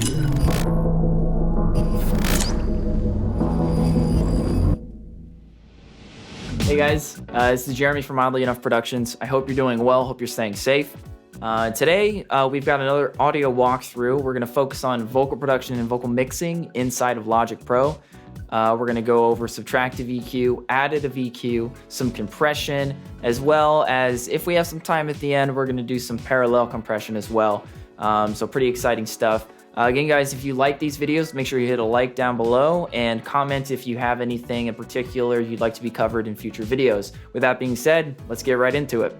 Hey guys, this is Jeremy from Oddly Enough Productions. I hope you're doing well, hope you're staying safe. Today, we've got another audio walkthrough. We're going to focus on vocal production and vocal mixing inside of Logic Pro. We're going to go over Subractive EQ, Additive EQ, some compression, as well as, if we have some time at the end, we're going to do some parallel compression as well. So pretty exciting stuff. Again, guys, if you like these videos, make sure you hit a like down below and comment if you have anything in particular you'd like to be covered in future videos. With that being said, let's get right into it.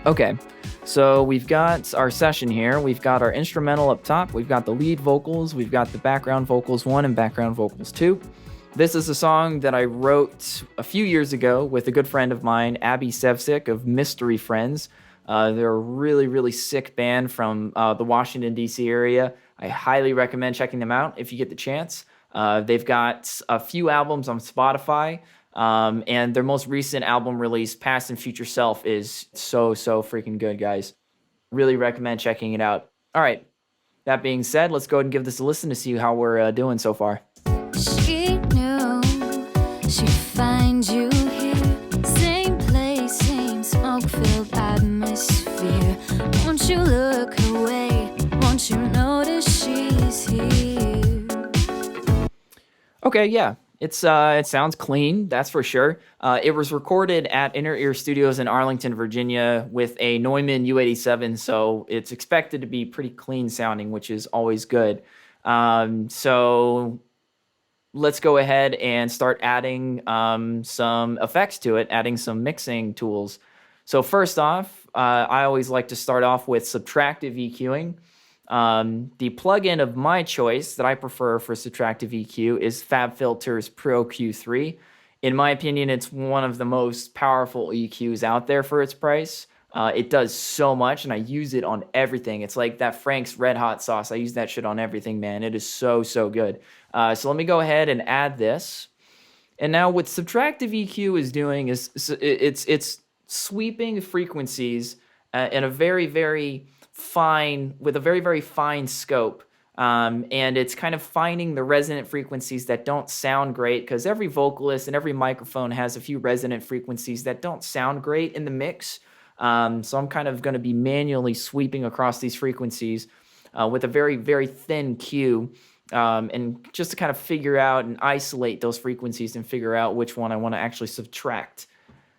Okay, so we've got our session here. We've got our instrumental up top. We've got the lead vocals. We've got the background vocals 1 and background vocals 2. This is a song that I wrote a few years ago with a good friend of mine, Abby Sevcik of Mystery Friends. They're a really, really sick band from the Washington, D.C. area. I highly recommend checking them out if you get the chance. They've got a few albums on Spotify, and their most recent album release, Past and Future Self, is so freaking good, guys. Really recommend checking it out. All right, that being said, let's go ahead and give this a listen to see how we're doing so far. She knew she'd find you here. Same place, same smoke-filled atmosphere. Won't you look her way? Won't you notice she's here? Okay, yeah, it sounds clean, that's for sure. It was recorded at Inner Ear Studios in Arlington, Virginia with a Neumann U87, so it's expected to be pretty clean sounding, which is always good. So let's go ahead and start adding some effects to it, adding some mixing tools. So first off, I always like to start off with subtractive EQing. The plugin of my choice that I prefer for subtractive EQ is FabFilter's Pro Q3. In my opinion, it's one of the most powerful EQs out there for its price. It does so much, and I use it on everything. It's like that Frank's Red Hot sauce. I use that shit on everything, man. It is so good. So let me go ahead and add this. And now what subtractive EQ is doing is it's sweeping frequencies in a very fine, with a very fine scope. And it's kind of finding the resonant frequencies that don't sound great, because every vocalist and every microphone has a few resonant frequencies that don't sound great in the mix. So I'm kind of going to be manually sweeping across these frequencies with a very thin cue, and just to kind of figure out and isolate those frequencies and figure out which one I want to actually subtract.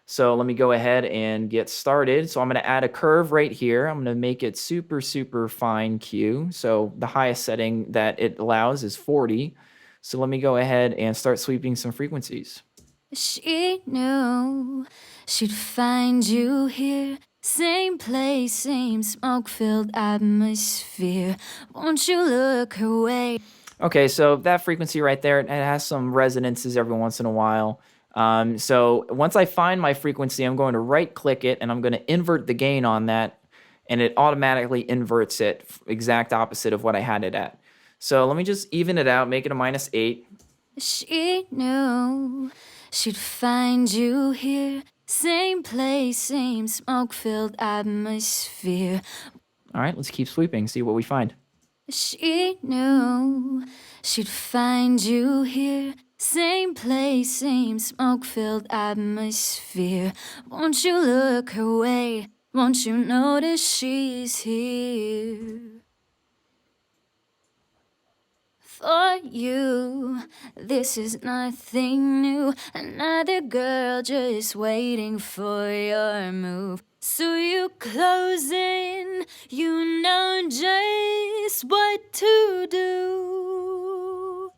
So let me go ahead and get started. So I'm going to add a curve right here. I'm going to make it super fine cue. So the highest setting that it allows is 40. So let me go ahead and start sweeping some frequencies. She knew she'd find you here. Same place, same smoke-filled atmosphere. Won't you look her way? Okay, so that frequency right there, it has some resonances every once in a while. So once I find my frequency, I'm going to right-click it, and I'm going to invert the gain on that, and it automatically inverts it, exact opposite of what I had it at. So let me just even it out, make it a -8. She knew she'd find you here. Same place, same smoke-filled atmosphere. All right, let's keep sweeping, see what we find. She knew she'd find you here. Same place, same smoke-filled atmosphere. Won't you look her way? Won't you notice she's here? For you, this is nothing new. Another girl just waiting for your move. So you close in, you know just what to do.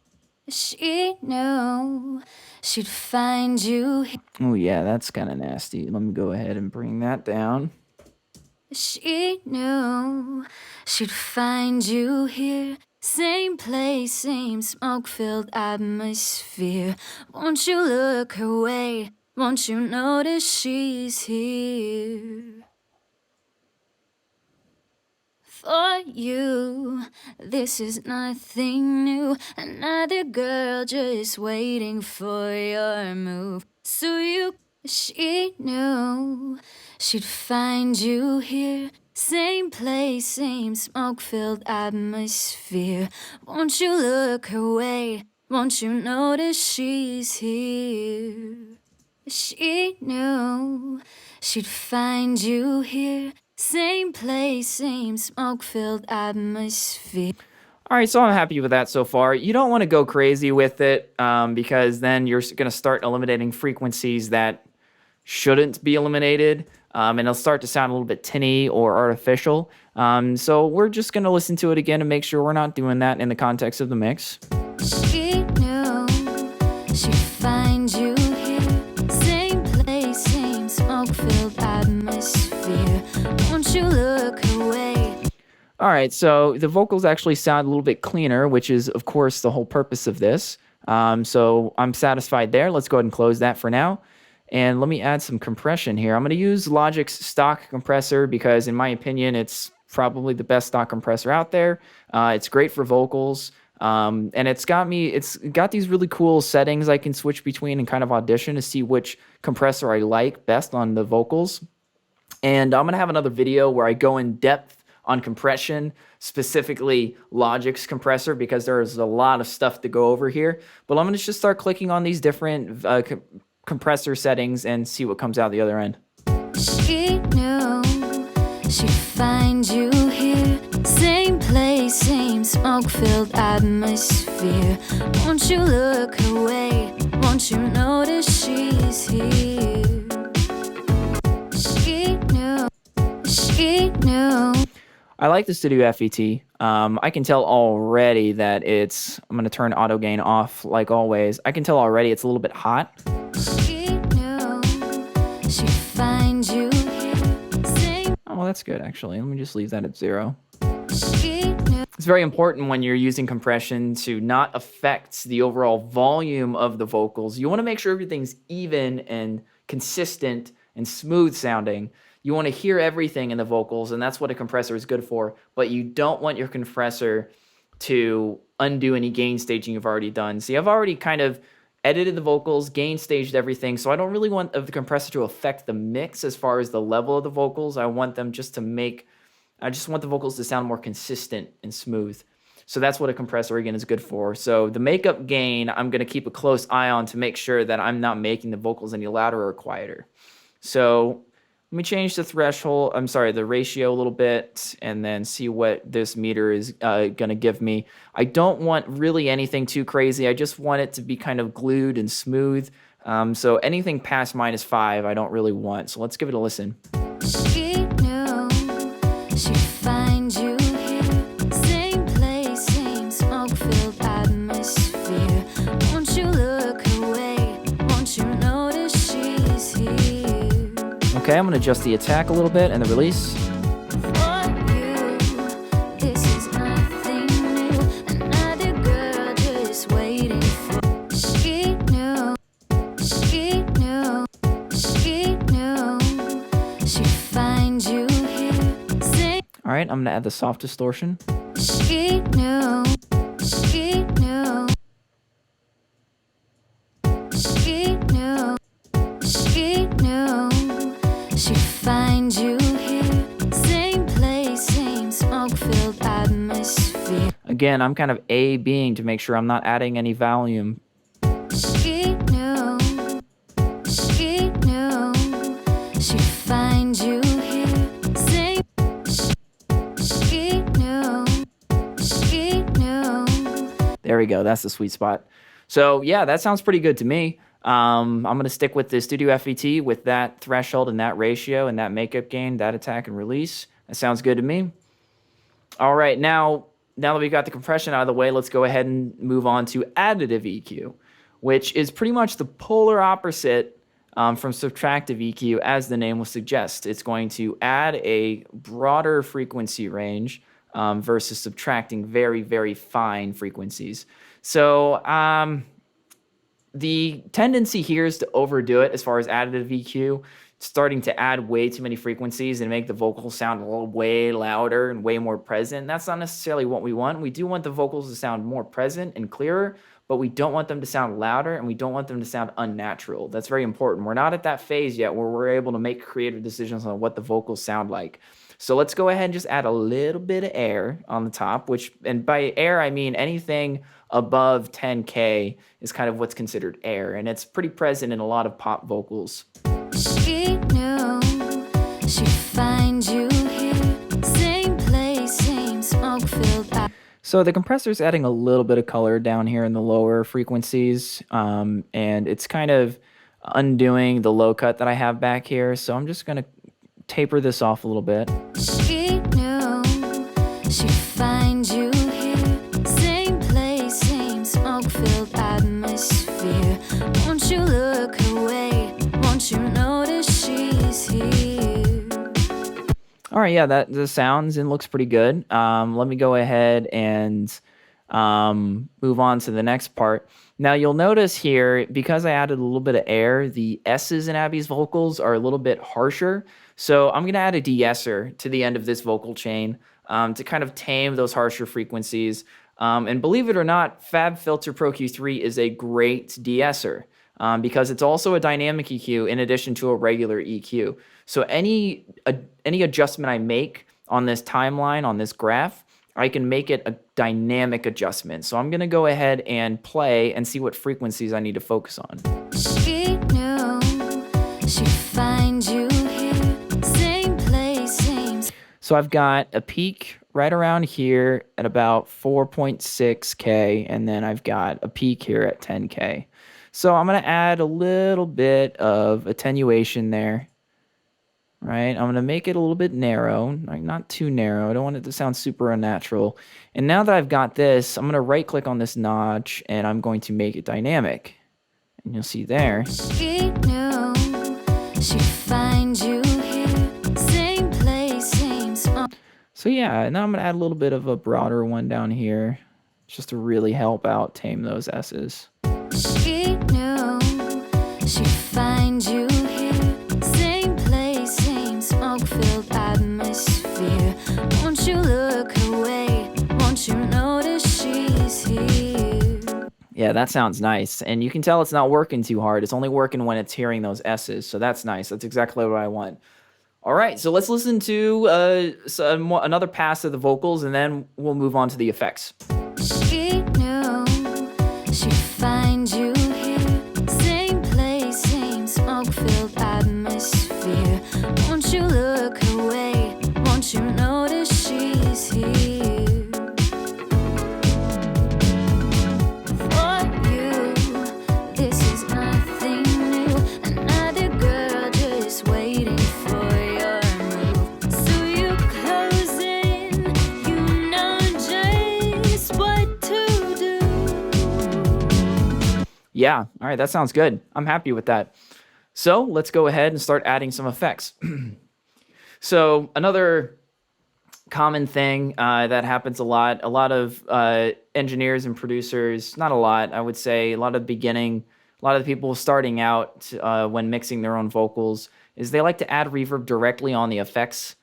She knew she'd find you. Oh yeah, that's kind of nasty. Let me go ahead and bring that down. She knew she'd find you here. Same place, same smoke-filled atmosphere. Won't you look her way? Won't you notice she's here? For you, this is nothing new. Another girl just waiting for your move. So she knew she'd find you here. Same place, same smoke-filled atmosphere. Won't you look her way? Won't you notice she's here? She knew she'd find you here. Same place, same smoke-filled atmosphere. All right, so I'm happy with that so far. You don't want to go crazy with it because then you're going to start eliminating frequencies that shouldn't be eliminated, and it'll start to sound a little bit tinny or artificial. So we're just going to listen to it again and make sure we're not doing that in the context of the mix. She knew she'd find you here. Same place, same smoke-filled atmosphere. Won't you look her way? All right, so the vocals actually sound a little bit cleaner, which is, of course, the whole purpose of this. So I'm satisfied there. Let's go ahead and close that for now. And let me add some compression here. I'm going to use Logic's stock compressor because, in my opinion, it's probably the best stock compressor out there. It's great for vocals. And it's got these really cool settings I can switch between and kind of audition to see which compressor I like best on the vocals. And I'm going to have another video where I go in depth on compression, specifically Logic's compressor, because there's a lot of stuff to go over here. But I'm going to just start clicking on these different compressor settings and see what comes out the other end. She knew she'd find you here. Same place, same smoke-filled atmosphere. Won't you look her way? Won't you notice she's here? She knew. She knew. I like the Studio FET. I can tell already that I'm going to turn auto gain off like always. I can tell already it's a little bit hot. She knew she'd find you here. Oh, well, that's good, actually. Let me just leave that at 0. She knew. It's very important when you're using compression to not affect the overall volume of the vocals. You want to make sure everything's even and consistent and smooth sounding. You want to hear everything in the vocals, and that's what a compressor is good for, but you don't want your compressor to undo any gain staging you've already done. See, I've already kind of edited the vocals, gain staged everything, so I don't really want the compressor to affect the mix as far as the level of the vocals. I just want the vocals to sound more consistent and smooth. So that's what a compressor, again, is good for. So the makeup gain, I'm going to keep a close eye on to make sure that I'm not making the vocals any louder or quieter. So let me change the ratio a little bit and then see what this meter is going to give me. I don't want really anything too crazy. I just want it to be kind of glued and smooth. So anything past -5, I don't really want. So let's give it a listen. She knew she'd find you here. Same place, same smoke-filled atmosphere. Won't you look her way? Won't you notice she's here? Okay, I'm going to adjust the attack a little bit and the release. For you, this is nothing new. Another girl just waiting for. She knew, she knew, she knew she'd find you here. All right, I'm going to add the soft distortion. She knew, she knew, she knew, she knew she'd find you here. Same place, same smoke-filled atmosphere. Again, I'm kind of A-Bing to make sure I'm not adding any volume. She knew, she knew she'd find you here. Same, she knew, she knew. There we go. That's the sweet spot. So yeah, that sounds pretty good to me. I'm going to stick with the Studio FET with that threshold and that ratio and that makeup gain, that attack and release. That sounds good to me. All right, now that we got the compression out of the way, let's go ahead and move on to Additive EQ, which is pretty much the polar opposite from Subractive EQ, as the name will suggest. It's going to add a broader frequency range versus subtracting very, very fine frequencies. So the tendency here is to overdo it as far as Additive EQ, starting to add way too many frequencies and make the vocals sound a little way louder and way more present. That's not necessarily what we want. We do want the vocals to sound more present and clearer, but we don't want them to sound louder and we don't want them to sound unnatural. That's very important. We're not at that phase yet where we're able to make creative decisions on what the vocals sound like. So let's go ahead and just add a little bit of air on the top, and by air, I mean anything above 10K is kind of what's considered air, and it's pretty present in a lot of pop vocals. She knew she'd find you here, same place, same smoke-filled. So the compressor's adding a little bit of color down here in the lower frequencies, and it's kind of undoing the low cut that I have back here. So I'm just gonna taper this off a little bit. She knew she'd find you here, same place, same smoke-filled atmosphere. Won't you look away? Won't you notice she's here? All right, yeah, the sounds and looks pretty good. Let me go ahead and move on to the next part. Now you'll notice here, because I added a little bit of air, the S's in Abby's vocals are a little bit harsher. So I'm gonna add a de-esser to the end of this vocal chain to kind of tame those harsher frequencies. And believe it or not, FabFilter Pro Q3 is a great de-esser because it's also a dynamic EQ in addition to a regular EQ. So any adjustment I make on this timeline, on this graph, I can make it a dynamic adjustment. So I'm gonna go ahead and play and see what frequencies I need to focus on. She knew she'd find you here, same place, same. So I've got a peak right around here at about 4.6K, and then I've got a peak here at 10K. So I'm gonna add a little bit of attenuation there. Right, I'm gonna make it a little bit narrow, like not too narrow. I don't want it to sound super unnatural. And now that I've got this, I'm gonna right click on this notch and I'm going to make it dynamic. And you'll see there. She knew she'd find you here, same place, same smoke. So yeah, now I'm gonna add a little bit of a broader one down here, just to really help out tame those S's. She knew she'd find you here, same place, same smoke-filled atmosphere. Won't you look away? Won't you notice she's here? Yeah, that sounds nice. And you can tell it's not working too hard. It's only working when it's hearing those S's. So that's nice. That's exactly what I want. All right, so let's listen to another pass of the vocals, and then we'll move on to the effects. She knew she'd find you here, same place, same smoke-filled atmosphere. Won't you look away? Won't you notice she's here? For you, this is nothing new. Another girl just waiting for your move. So you close in, you know just what to do. Yeah, all right, that sounds good. I'm happy with that. So let's go ahead and start adding some effects. So another common thing that happens a lot of engineers and producers, not a lot, I would say a lot of the people starting out when mixing their own vocals, is they like to add reverb directly on the effects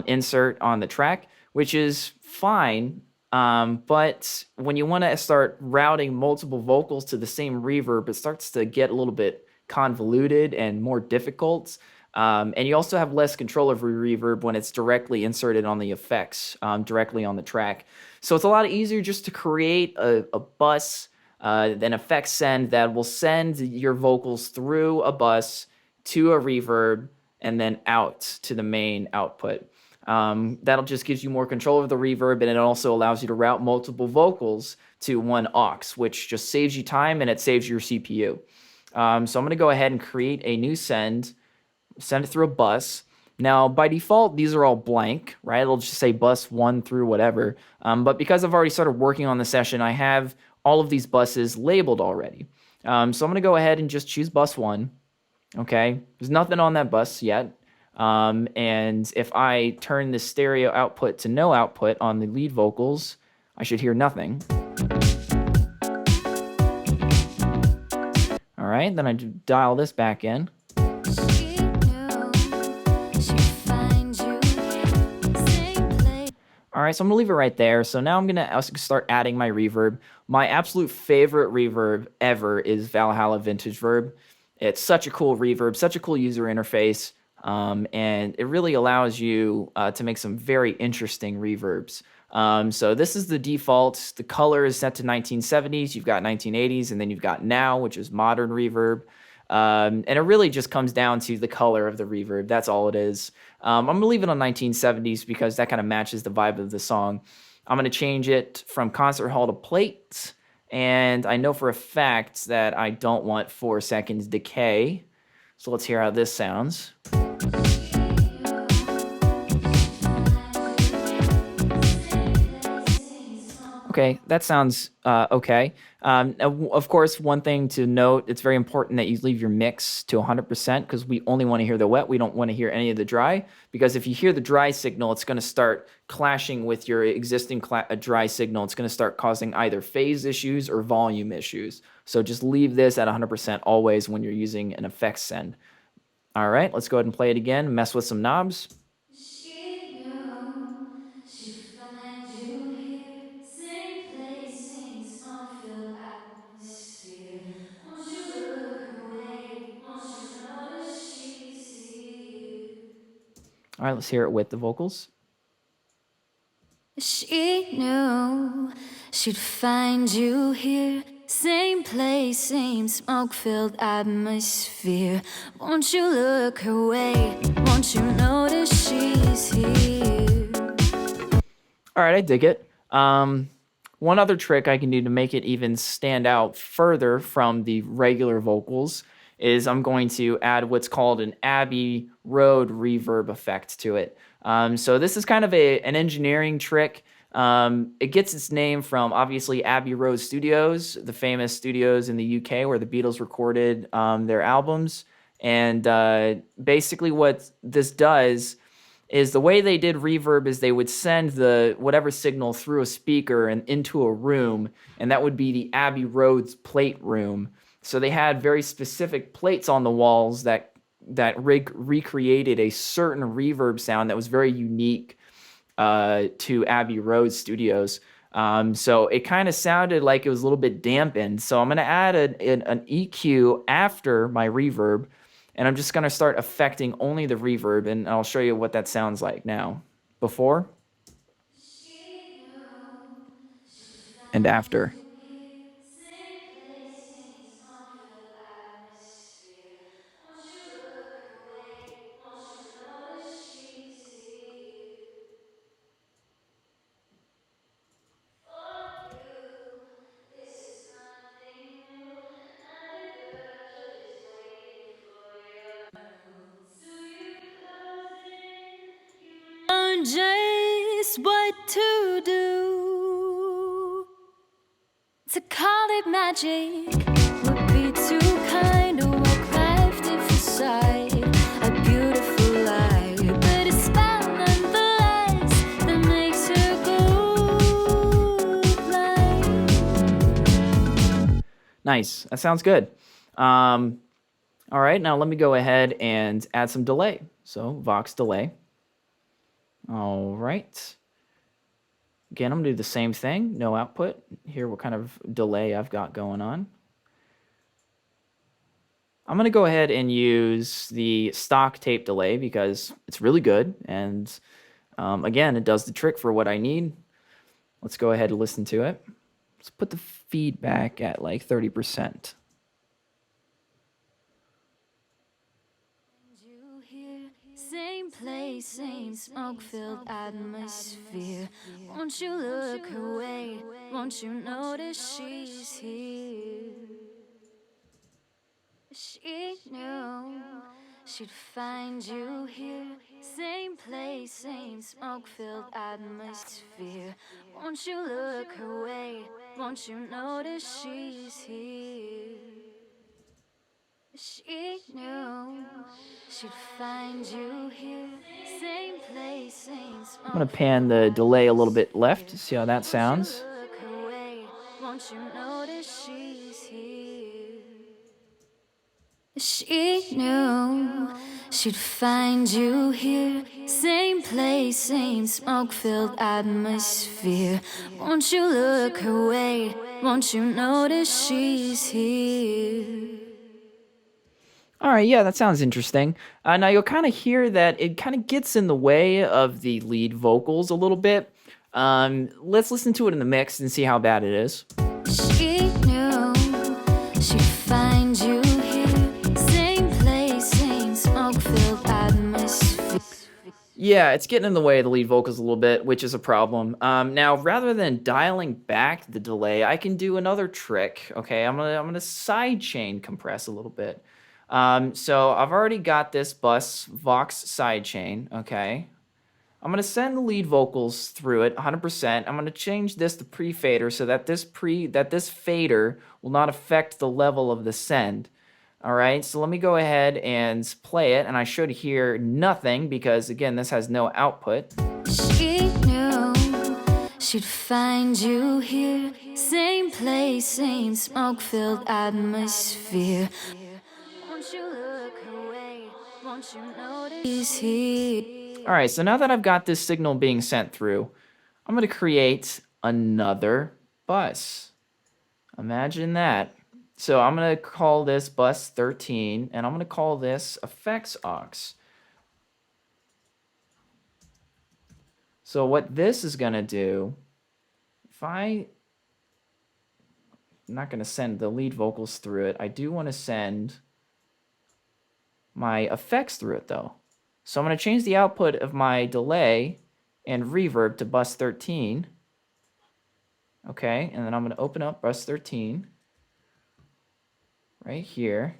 insert on the track, which is fine. But when you want to start routing multiple vocals to the same reverb, it starts to get a little bit convoluted and more difficult. And you also have less control over reverb when it's directly inserted on the effects, directly on the track. So it's a lot easier just to create a bus, an effect send that will send your vocals through a bus to a reverb and then out to the main output. That'll just gives you more control over the reverb, and it also allows you to route multiple vocals to one aux, which just saves you time and it saves your CPU. So I'm going to go ahead and create a new send it through a bus. Now, by default, these are all blank, right? It'll just say bus 1 through whatever. But because I've already started working on the session, I have all of these buses labeled already. So I'm going to go ahead and just choose bus 1. Okay, there's nothing on that bus yet. And if I turn the stereo output to no output on the lead vocals, I should hear nothing. All right, then I dial this back in. All right, so I'm gonna leave it right there. So now I'm gonna start adding my reverb. My absolute favorite reverb ever is Valhalla Vintage Verb. It's such a cool reverb, such a cool user interface. and it really allows you to make some very interesting reverbs. So this is the default. The color is set to 1970s. You've got 1980s, and then you've got now, which is modern reverb. And it really just comes down to the color of the reverb. That's all it is. I'm going to leave it on 1970s because that kind of matches the vibe of the song. I'm going to change it from concert hall to plate. And I know for a fact that I don't want 4 seconds decay. So let's hear how this sounds. Okay, that sounds okay. Of course, one thing to note, it's very important that you leave your mix to 100% because we only want to hear the wet. We don't want to hear any of the dry, because if you hear the dry signal, it's going to start clashing with your existing dry signal. It's going to start causing either phase issues or volume issues. So just leave this at 100% always when you're using an effects send. All right, let's go ahead and play it again, mess with some knobs. All right, let's hear it with the vocals. She knew she'd find you here. Same place, same smoke-filled atmosphere. Won't you look her way? Won't you notice she's here? All right, I dig it. One other trick I can do to make it even stand out further from the regular vocals is I'm going to add what's called an Abbey Road reverb effect to it. So this is kind of an engineering trick. It gets its name from, obviously, Abbey Road Studios, the famous studios in the UK where the Beatles recorded their albums. And basically what this does is the way they did reverb is they would send the whatever signal through a speaker and into a room, and that would be the Abbey Road's plate room. So they had very specific plates on the walls that recreated a certain reverb sound that was very unique to Abbey Road Studios. So it kind of sounded like it was a little bit dampened. So I'm going to add an EQ after my reverb, and I'm just going to start affecting only the reverb, and I'll show you what that sounds like now. Before and after. Just what to do. To call it magic would be too kind of well-crafted facade. A beautiful lie, but a spell nonetheless that makes her go blind. Nice. That sounds good. All right, now let me go ahead and add some delay. So Vox delay. All right. Again, I'm going to do the same thing. No output. Hear what kind of delay I've got going on. I'm going to go ahead and use the stock tape delay because it's really good. And again, it does the trick for what I need. Let's go ahead and listen to it. Let's put the feedback at like 30%. Same place, same smoke-filled atmosphere. Won't you look her way? Won't you notice she's here? She knew she'd find you here. Same place, same smoke-filled atmosphere. Won't you look her way? Won't you notice she's here? She knew she'd find you here. Same place, same smoke. I'm going to pan the delay a little bit left to see how that sounds. Look her way. Won't you notice she's here? She knew she'd find you here. Same place, same smoke-filled atmosphere. Won't you look her way? Won't you notice she's here? All right, yeah, that sounds interesting. Now you'll kind of hear that it kind of gets in the way of the lead vocals a little bit. Let's listen to it in the mix and see how bad it is. She knew she'd find you here. Same place, same smoke-filled atmosphere. Yeah, it's getting in the way of the lead vocals a little bit, which is a problem. Now, rather than dialing back the delay, I can do another trick. Okay, I'm gonna sidechain compress a little bit. So I've already got this bus Vox sidechain. Okay, I'm gonna send the lead vocals through it 100%. I'm gonna change this to pre-fader so that this fader will not affect the level of the send. All right, so let me go ahead and play it, and I should hear nothing because, again, this has no output. She knew she'd find you here. Same place, same smoke-filled atmosphere. Won't you look away? Won't you notice she's here? All right, so now that I've got this signal being sent through, I'm going to create another bus. Imagine that. So I'm going to call this bus 13, and I'm going to call this effects aux. So what this is going to do, I'm not going to send the lead vocals through it. I do want to send my effects through it, though. So I'm going to change the output of my delay and reverb to bus 13. Okay, and then I'm going to open up bus 13 right here.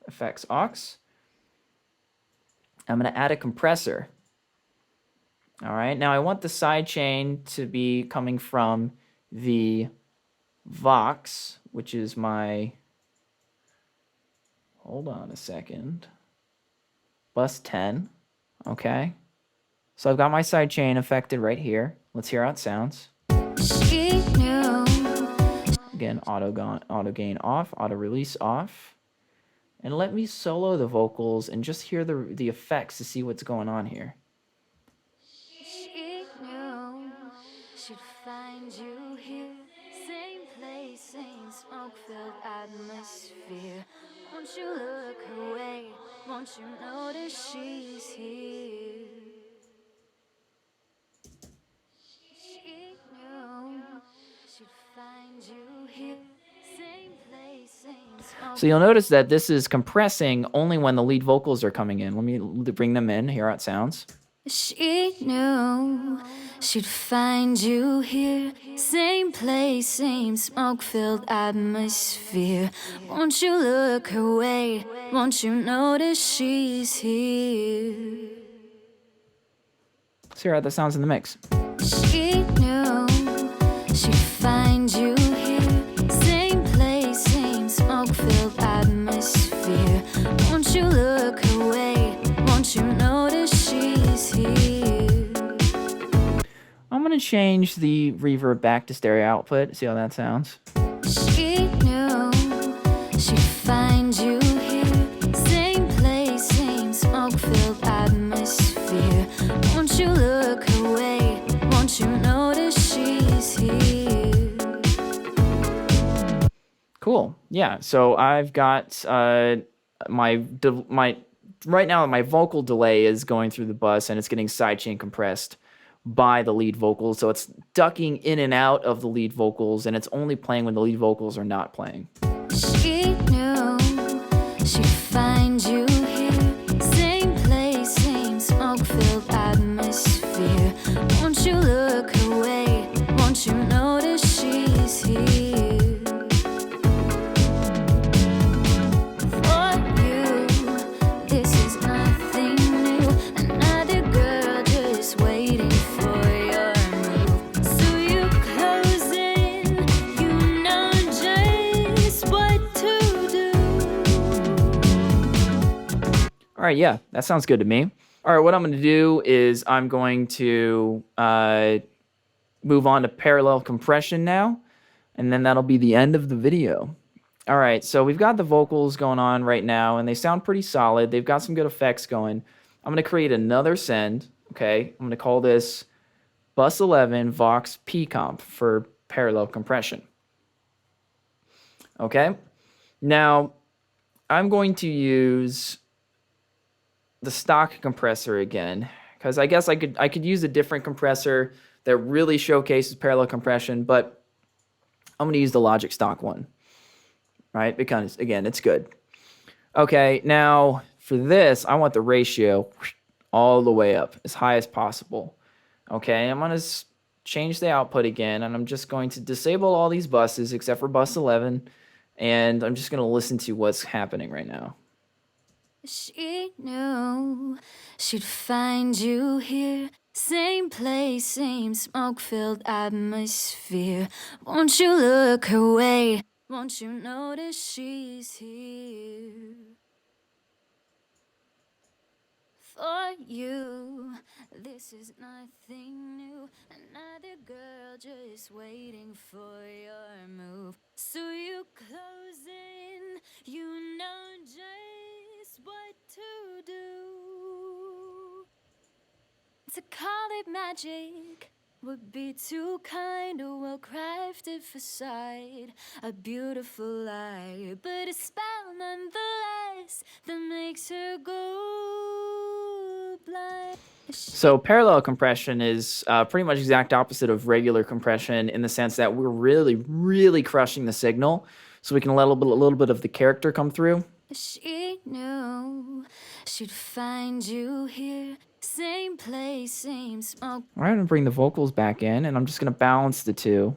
Effects aux. I'm going to add a compressor. All right, now I want the sidechain to be coming from the Vox, which is my, hold on a second, bus 10, okay? So I've got my sidechain affected right here. Let's hear how it sounds. She knew. Again, auto gain off, auto release off. And let me solo the vocals and just hear the effects to see what's going on here. She knew she'd find you here. Same place, same smoke-filled atmosphere. Won't you look away? Won't you notice she's here? She knew she'd find you here. Same place, same smoke. So you'll notice that this is compressing only when the lead vocals are coming in. Let me bring them in, hear how it sounds. She knew she'd find you here. Same place, same smoke-filled atmosphere. Won't you look away? Won't you notice she's here? Let's hear how that sounds in the mix. She knew she'd find you here. Same place, same smoke-filled atmosphere. Won't you look away? Won't you notice she's here? I'm going to change the reverb back to stereo output. See how that sounds. She knew she'd find you here. Same place, same smoke-filled atmosphere. Won't you look away? Won't you notice she's here? Cool. Yeah. So I've got right now my vocal delay is going through the bus and it's getting sidechain compressed by the lead vocals. So it's ducking in and out of the lead vocals, and it's only playing when the lead vocals are not playing. She knew she'd find you here. Same place, same smoke-filled atmosphere. Won't you look away? Won't you notice she's here? For you, this is nothing new. Another girl just waiting for your move. So you close in, you know just what to do. All right. Yeah, that sounds good to me. All right. What I'm going to do is I'm going to move on to parallel compression now, and then that'll be the end of the video. All right, so we've got the vocals going on right now, and they sound pretty solid. They've got some good effects going. I'm going to create another send. Okay, I'm going to call this bus 11 Vox P-comp for parallel compression. Okay, now I'm going to use the stock compressor again, because I guess I could use a different compressor that really showcases parallel compression, but I'm going to use the Logic stock one, right? Because again, it's good. Okay, now for this, I want the ratio all the way up, as high as possible. Okay, I'm going to change the output again, and I'm just going to disable all these buses except for bus 11, and I'm just going to listen to what's happening right now. She knew she'd find you here. Same place, same smoke-filled atmosphere. Won't you look her way? Won't you notice she's here? For you, this is nothing new. Another girl just waiting for your move. So you close in, you know just what to do. To call it magic would be too kind, a well-crafted facade, a beautiful lie, but a spell nonetheless that makes her go blind. So parallel compression is pretty much exact opposite of regular compression in the sense that we're really, really crushing the signal, so we can let a little bit of the character come through. She knew she'd find you here. Same place, same smoke. All right, I'm gonna bring the vocals back in, and I'm just gonna balance the two.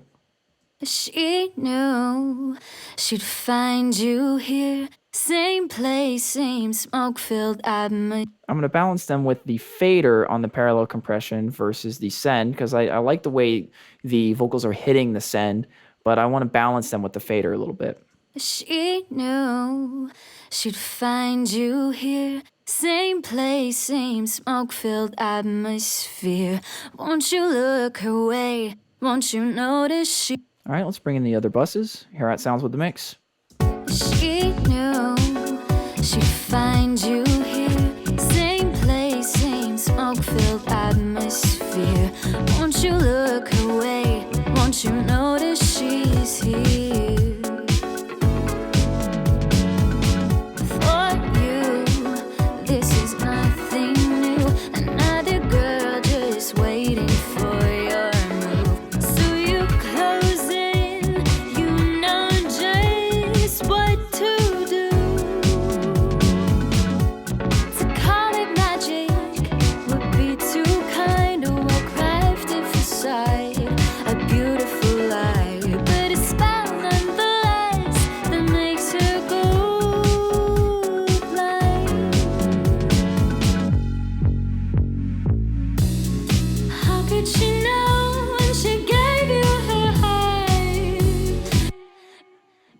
She knew she'd find you here. Same place, same smoke-filled atmosphere. I'm gonna balance them with the fader on the parallel compression versus the send, because I like the way the vocals are hitting the send, but I want to balance them with the fader a little bit. She knew she'd find you here. Same place, same smoke-filled atmosphere. Won't you look her way? Won't you notice she... All right, let's bring in the other buses. Hear how it sounds with the mix. She knew she'd find you here. Same place, same smoke-filled atmosphere. Won't you look her way? Won't you notice she's here?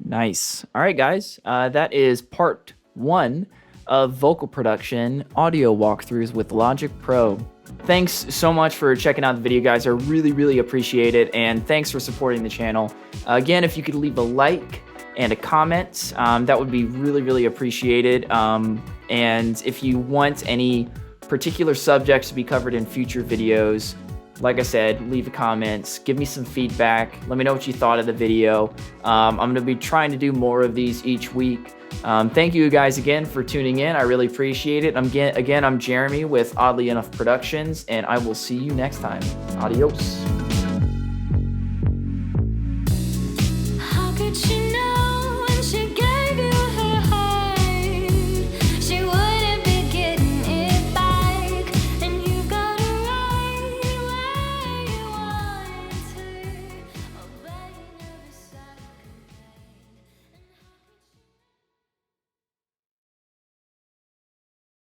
Nice. All right, guys. That is part 1 of vocal production audio walkthroughs with Logic Pro. Thanks so much for checking out the video, guys. I really, really appreciate it. And thanks for supporting the channel. Again, if you could leave a like and a comment, that would be really, really appreciated. And if you want any particular subjects to be covered in future videos, like I said, leave a comment, give me some feedback, let me know what you thought of the video. I'm going to be trying to do more of these each week. Thank you guys again for tuning in. I really appreciate it. I'm Jeremy with Oddly Enough Productions, and I will see you next time. Adios.